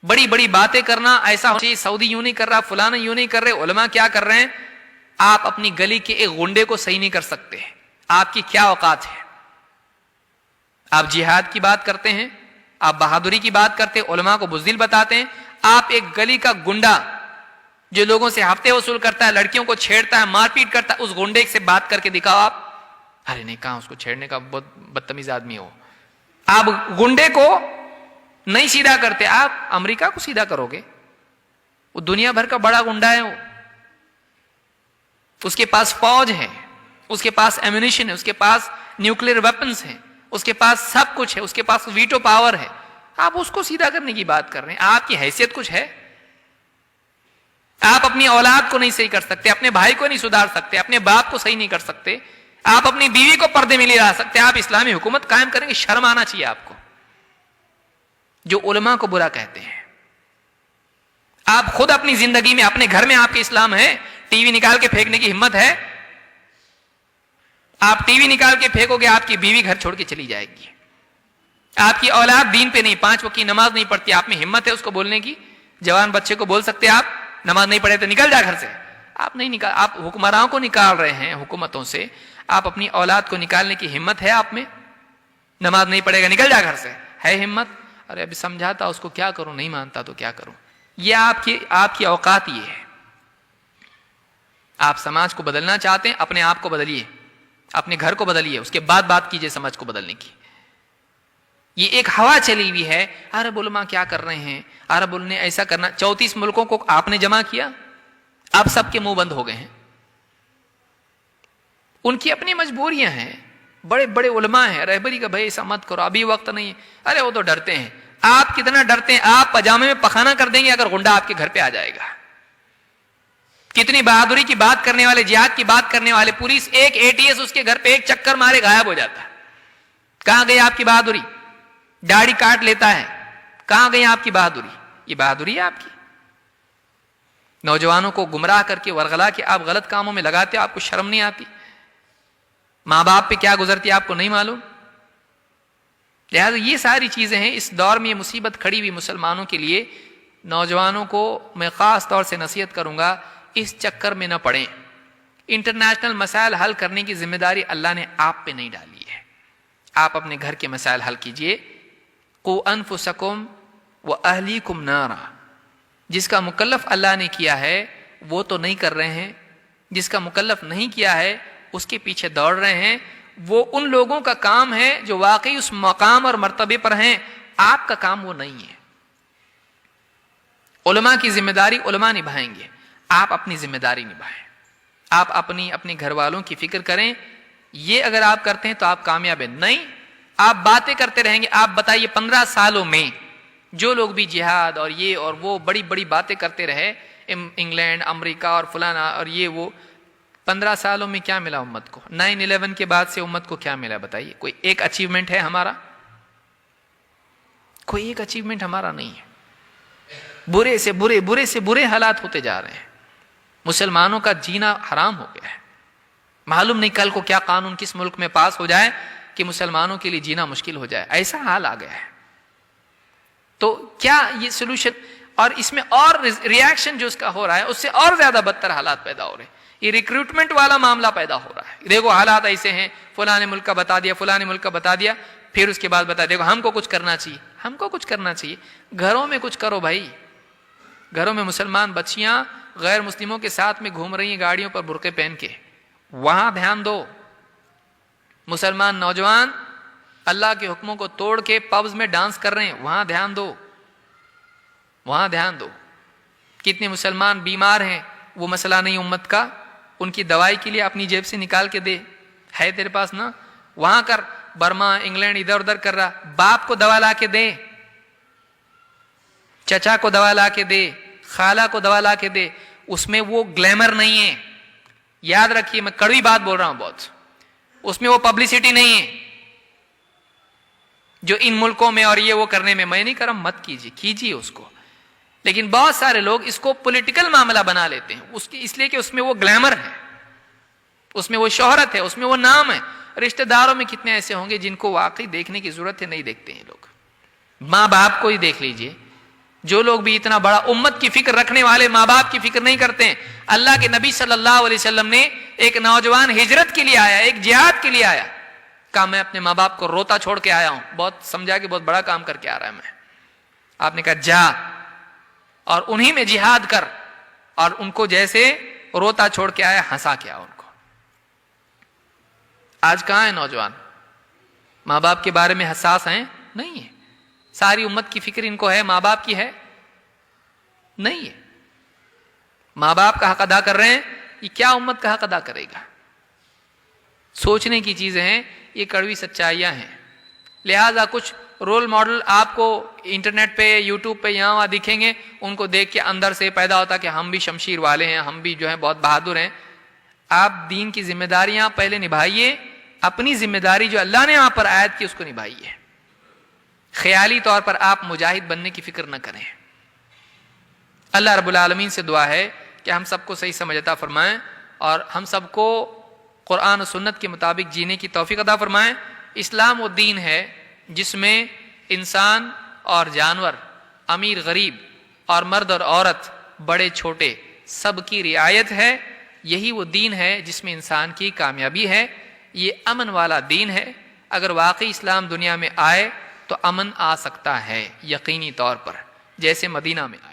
بڑی بڑی باتیں کرنا، ایسا سعودی یوں نہیں کر رہا، فلانا یوں نہیں کر رہے، علماء کیا کر رہے ہیں. آپ اپنی گلی کے ایک غنڈے کو صحیح نہیں کر سکتے. آپ کی کیا اوقات ہے؟ آپ جہاد کی بات کرتے ہیں، آپ بہادری کی بات کرتے ہیں، علماء کو بزدل بتاتے ہیں. آپ ایک گلی کا گنڈا جو لوگوں سے ہفتے وصول کرتا ہے، لڑکیوں کو چھیڑتا ہے، مار پیٹ کرتا ہے، اس گنڈے سے بات کر کے دکھاؤ آپ. ارے نہیں کہاں اس کو چھیڑنے کا، بہت بدتمیز آدمی ہو. آپ گنڈے کو نہیں سیدھا کرتے، آپ امریکہ کو سیدھا کرو گے. وہ دنیا بھر کا بڑا گنڈا ہے، وہ اس کے پاس فوج ہے، اس کے پاس ایمونیشن ہے، اس کے پاس نیوکلیر ویپنز ہیں، اس کے پاس سب کچھ ہے، اس کے پاس ویٹو پاور ہے. آپ اس کو سیدھا کرنے کی بات کر رہے ہیں. آپ کی حیثیت کچھ ہے؟ آپ اپنی اولاد کو نہیں صحیح کر سکتے، اپنے بھائی کو نہیں سدھار سکتے، اپنے باپ کو صحیح نہیں کر سکتے، آپ اپنی بیوی کو پردے میں نہیں لا سکتے. آپ اسلامی حکومت قائم کریں گے؟ شرم آنا چاہیے آپ کو. جو علماء کو برا کہتے ہیں، آپ خود اپنی زندگی میں، اپنے گھر میں آپ کے اسلام ہے؟ ٹی وی نکال کے پھینکنے کی ہمت ہے؟ آپ ٹی وی نکال کے پھینکو گے، آپ کی بیوی گھر چھوڑ کے چلی جائے گی. آپ کی اولاد دین پہ نہیں، 5 وقت کی نماز نہیں پڑھتی، آپ میں ہمت ہے اس کو بولنے کی؟ جوان بچے کو بول سکتے آپ نماز نہیں پڑھے تو نکل جا گھر سے؟ آپ نہیں نکال. آپ حکمرانوں کو نکال رہے ہیں حکومتوں سے، آپ اپنی اولاد کو نکالنے کی ہمت ہے آپ میں؟ نماز نہیں پڑھے گا نکل جا گھر سے، ہے ہمت؟ ارے ابھی سمجھاتا اس کو کیا کروں، نہیں مانتا تو کیا کروں. یہ آپ کی اوقات یہ ہے. آپ سماج کو بدلنا چاہتے ہیں، اپنے آپ کو بدلیے، اپنے گھر کو بدلیے، اس کے بعد بات کیجئے سماج کو بدلنے کی. یہ ایک ہوا چلی ہوئی ہے، عرب علماء کیا کر رہے ہیں، عرب نے ایسا کرنا. 34 ملکوں کو آپ نے جمع کیا، اب سب کے منہ بند ہو گئے ہیں. ان کی اپنی مجبوریاں ہیں. بڑے بڑے علماء ہیں، رہبری کا بھائی ایسا مت کرو، ابھی وقت نہیں ہے. ارے وہ تو ڈرتے ہیں. آپ کتنا ڈرتے ہیں؟ آپ پجامے میں پخانہ کر دیں گے اگر غنڈا آپ کے گھر پہ آ جائے گا. کتنی بہادری کی بات کرنے والے، جہاد کی بات کرنے والے، پولیس ایک ATS اس کے گھر پہ ایک چکر مارے غائب ہو جاتا ہے. کہاں گئی آپ کی بہادری؟ داڑھی کاٹ لیتا ہے. کہاں گئی آپ کی بہادری؟ یہ بہادری ہے آپ کی؟ نوجوانوں کو گمراہ کر کے ورغلا کے آپ غلط کاموں میں لگاتے ہو، آپ کو شرم نہیں آتی؟ ماں باپ پہ کیا گزرتی آپ کو نہیں معلوم؟ لہذا یہ ساری چیزیں ہیں. اس دور میں یہ مصیبت کھڑی ہوئی مسلمانوں کے لیے. نوجوانوں کو میں خاص طور سے نصیحت کروں گا، اس چکر میں نہ پڑیں. انٹرنیشنل مسائل حل کرنے کی ذمہ داری اللہ نے آپ پہ نہیں ڈالی ہے. آپ اپنے گھر کے مسائل حل کیجئے. قوا انفسکم واہلیکم نارا. جس کا مکلف اللہ نے کیا ہے وہ تو نہیں کر رہے ہیں، جس کا مکلف نہیں کیا ہے اس کے پیچھے دوڑ رہے ہیں. وہ ان لوگوں کا کام ہے جو واقعی اس مقام اور مرتبے پر ہیں. آپ کا کام وہ نہیں ہے. علماء کی ذمہ داری علماء نبھائیں گے، آپ اپنی ذمہ داری نبھائیں. آپ اپنے گھر والوں کی فکر کریں. یہ اگر آپ کرتے ہیں تو آپ کامیاب ہیں. نہیں آپ باتیں کرتے رہیں گے. آپ بتائیے 15 سالوں میں جو لوگ بھی جہاد اور یہ اور وہ بڑی بڑی باتیں کرتے رہے، انگلینڈ، امریکہ اور فلانا اور یہ وہ، 15 سالوں میں کیا ملا امت کو؟ 9/11 کے بعد سے امت کو کیا ملا بتائیے؟ کوئی ایک اچیومنٹ ہے ہمارا؟ کوئی ایک اچیومنٹ ہمارا نہیں ہے. برے سے برے حالات ہوتے جا رہے ہیں. مسلمانوں کا جینا حرام ہو گیا ہے. معلوم نہیں کل کو کیا قانون کس ملک میں پاس ہو جائے کہ مسلمانوں کے لیے جینا مشکل ہو جائے. ایسا حال آ گیا ہے. تو کیا یہ سلوشن؟ اور اس میں اور ریاکشن جو اس کا ہو رہا ہے اس سے اور زیادہ بدتر حالات پیدا ہو رہے ہیں. یہ ریکروٹمنٹ والا معاملہ پیدا ہو رہا ہے. دیکھو حالات ایسے ہیں، فلاں ملک کا بتا دیا، فلاں ملک کا بتا دیا، پھر اس کے بعد بتا دیکھو ہم کو کچھ کرنا چاہیے. ہم کو کچھ کرنا چاہیے. گھروں میں کچھ کرو بھائی. گھروں میں مسلمان بچیاں غیر مسلموں کے ساتھ میں گھوم رہی ہیں گاڑیوں پر برقعے پہن کے، وہاں دھیان دو. مسلمان نوجوان اللہ کے حکموں کو توڑ کے پبز میں ڈانس کر رہے ہیں، وہاں دھیان دو. وہاں دھیان دو. کتنے مسلمان بیمار ہیں، وہ مسئلہ نہیں امت کا، ان کی دوائی کے لیے اپنی جیب سے نکال کے دے. ہے تیرے پاس نا، وہاں کر. برما انگلینڈ ادھر ادھر کر رہا، باپ کو دوا لا کے دے، چچا کو دوا لا کے دے، خالہ کو دوا لا کے دے. اس میں وہ گلیمر نہیں ہے. یاد رکھیے میں کڑوی بات بول رہا ہوں بہت. اس میں وہ پبلسٹی نہیں ہے جو ان ملکوں میں اور یہ وہ کرنے میں. میں نہیں کر رہا، مت کیجیے اس کو. لیکن بہت سارے لوگ اس کو پولیٹیکل معاملہ بنا لیتے ہیں اس لیے کہ اس میں وہ گلیمر ہے، اس میں وہ شہرت ہے، اس میں وہ نام ہے. رشتہ داروں میں کتنے ایسے ہوں گے جن کو واقعی دیکھنے کی ضرورت ہے، نہیں دیکھتے ہیں لوگ. ماں باپ کو ہی دیکھ لیجئے. جو لوگ بھی اتنا بڑا امت کی فکر رکھنے والے ماں باپ کی فکر نہیں کرتے ہیں. اللہ کے نبی صلی اللہ علیہ وسلم نے ایک نوجوان ہجرت کے لیے آیا, ایک جہاد کے لیے آیا, کہا میں اپنے ماں باپ کو روتا چھوڑ کے آیا ہوں, بہت سمجھا کہ بہت بڑا کام کر کے آ رہا ہے میں. آپ نے کہا جا اور انہی میں جہاد کر, اور ان کو جیسے روتا چھوڑ کے آیا ہنسا کے آیا ان کو. آج کہاں ہے نوجوان؟ ماں باپ کے بارے میں حساس ہیں؟ نہیں ہے. ساری امت کی فکر ان کو ہے, ماں باپ کی ہے نہیں ہے. ماں باپ کا حق ادا کر رہے ہیں, یہ کیا امت کا حق ادا کرے گا؟ سوچنے کی چیزیں ہیں, یہ کڑوی سچائیاں ہیں. لہذا کچھ رول ماڈل آپ کو انٹرنیٹ پہ, یوٹیوب پہ یہاں وہاں دکھیں گے, ان کو دیکھ کے اندر سے پیدا ہوتا کہ ہم بھی شمشیر والے ہیں, ہم بھی جو ہیں بہت بہادر ہیں. آپ دین کی ذمہ داریاں پہلے نبھائیے, اپنی ذمہ داری جو اللہ نے آپ پر عائد کی اس کو نبھائیے. خیالی طور پر آپ مجاہد بننے کی فکر نہ کریں. اللہ رب العالمین سے دعا ہے کہ ہم سب کو صحیح سمجھ عطا فرمائیں, اور ہم سب کو قرآن و سنت کے مطابق جینے کی توفیق عطا فرمائیں. اسلام وہ دین ہے جس میں انسان اور جانور, امیر غریب اور مرد اور عورت, بڑے چھوٹے سب کی رعایت ہے. یہی وہ دین ہے جس میں انسان کی کامیابی ہے. یہ امن والا دین ہے. اگر واقعی اسلام دنیا میں آئے تو امن آ سکتا ہے یقینی طور پر, جیسے مدینہ میں آئے.